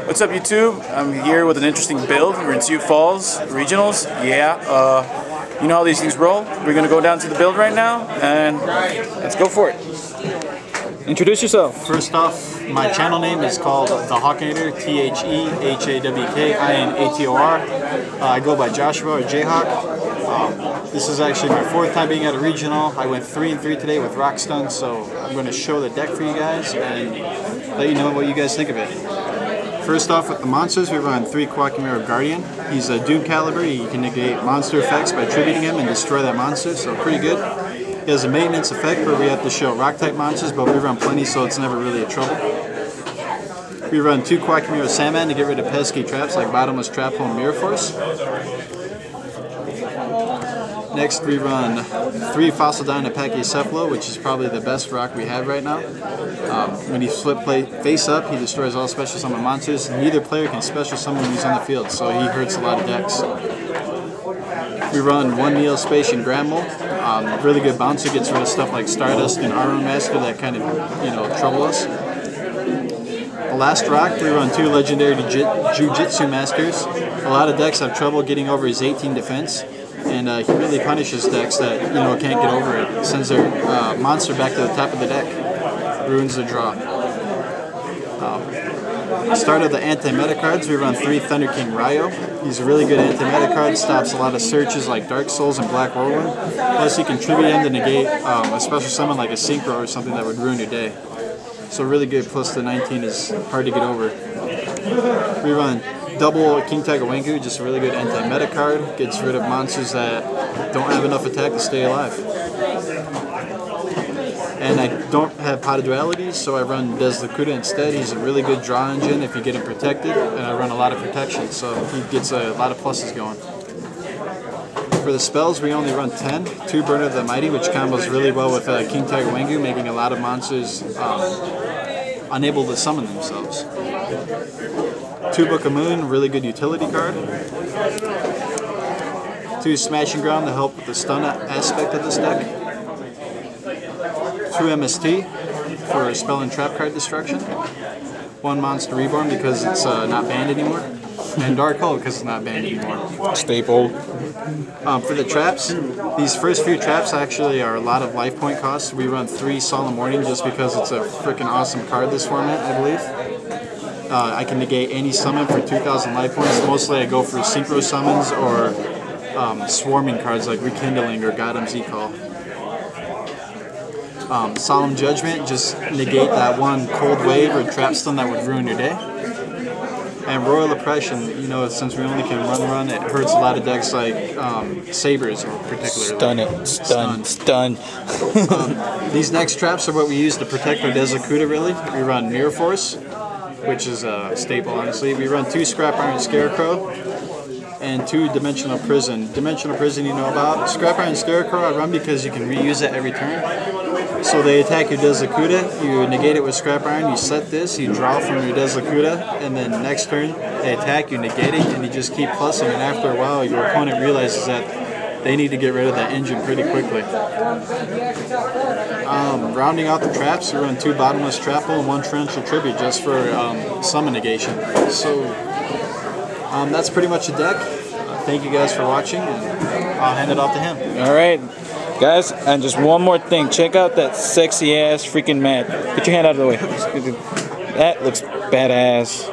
What's up, YouTube? I'm here with an interesting build. We're in Sioux Falls Regionals. Yeah, you know how these things roll. We're gonna go down to the build right now, and let's go for it. Introduce yourself. First off, my channel name is called The Hawkinator, TheHawkinator. I go by Joshua or Jayhawk. This is actually my 4th time being at a regional. I went 3-3 today with Rockstun, so I'm going to show the deck for you guys and let you know what you guys think of it. First off, with the monsters, we run 3 Quackimero Guardian. He's a Doom caliber. You can negate monster effects by tributing him and destroy that monster, so pretty good. He has a maintenance effect where we have to show rock-type monsters, but we run plenty, so it's never really a trouble. We run 2 Quackimero Sandman to get rid of pesky traps like Bottomless Trap Hole and Mirror Force. Next, we run 3 Fossil Dyne Pachycephalo, which is probably the best rock we have right now. When you flip face up, he destroys all special summon monsters. Neither player can special summon when he's on the field, so he hurts a lot of decks. We run 1 Neospatian Granmole. Really good bouncer, gets rid of stuff like Stardust and Armor Master that kind of, trouble us. The last rock, we run 2 Legendary Jujitsu Masters. A lot of decks have trouble getting over his 18 defense, and he really punishes decks that, can't get over it. Sends their monster back to the top of the deck. Ruins the draw. Start of the anti-meta cards, we run 3 Thunder King Ryo. He's a really good anti-meta card, stops a lot of searches like Dark Souls and Black Whirlwind. Plus you can tribute him to negate a special summon like a Synchro or something that would ruin your day. So really good, plus the 19 is hard to get over. We run double King Tiger Wangu, just a really good anti-meta card. Gets rid of monsters that don't have enough attack to stay alive. And I don't have Pot of Dualities, so I run Deslocuta instead. He's a really good draw engine if you get him protected, and I run a lot of protection, so he gets a lot of pluses going. For the spells, we only run 10. 2 Burner of the Mighty, which combos really well with King Tiger Wangu, making a lot of monsters unable to summon themselves. 2 Book of Moon, really good utility card. 2 Smashing Ground to help with the stun aspect of this deck. 2 MST for spell and trap card destruction. 1 Monster Reborn because it's not banned anymore. And Dark Hole because it's not banned anymore. Staple. For the traps, these first few traps actually are a lot of life point costs. We run 3 Solemn Warning just because it's a freaking awesome card this format, I believe. I can negate any summon for 2,000 life points. Mostly I go for synchro summons or swarming cards like Rekindling or Godam's E-Call. Solemn Judgment, just negate that 1 Cold Wave or Trap Stun that would ruin your day. And Royal Oppression, since we only can run, it hurts a lot of decks like Sabers particularly. Stun. These next traps are what we use to protect our Deslocuta really. We run Mirror Force, which is a staple honestly. We run 2 Scrap Iron Scarecrow and 2 Dimensional Prison. Dimensional Prison you know about. Scrap Iron Scarecrow I run because you can reuse it every turn. So they attack your Deslocuta, you negate it with Scrap Iron, you set this, you draw from your Deslocuta, and then next turn they attack, you negate it, and you just keep plussing, and after a while your opponent realizes that they need to get rid of that engine pretty quickly. Rounding out the traps, we run 2 Bottomless Trap Hole and 1 Torrential Tribute just for summon negation. So that's pretty much the deck. Thank you guys for watching, and I'll hand it off to him. Alright, guys, and just one more thing. Check out that sexy ass freaking mat. Put your hand out of the way. That looks badass.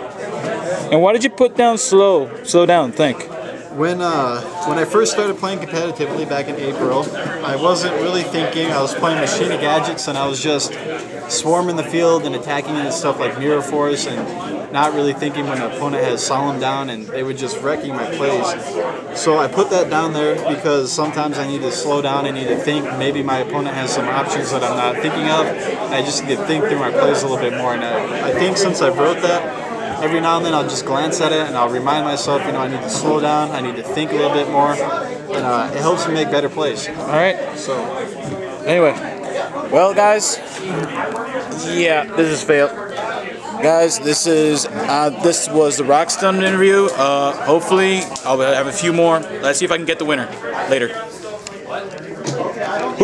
And why did you put down slow? Slow down, think. When I first started playing competitively back in April, I wasn't really thinking. I was playing Machina Gadgets and I was just swarming the field and attacking and stuff like Mirror Force and not really thinking when an opponent has Solemn down and they were just wrecking my plays. So I put that down there because sometimes I need to slow down, I need to think. Maybe my opponent has some options that I'm not thinking of. I just need to think through my plays a little bit more. And I think since I wrote that, every now and then I'll just glance at it and I'll remind myself, I need to slow down, I need to think a little bit more, and it helps me make better plays. Alright. So, anyway, well guys, yeah, this is failed. Guys, this was the Rockstun interview. Hopefully, I'll have a few more. Let's see if I can get the winner later.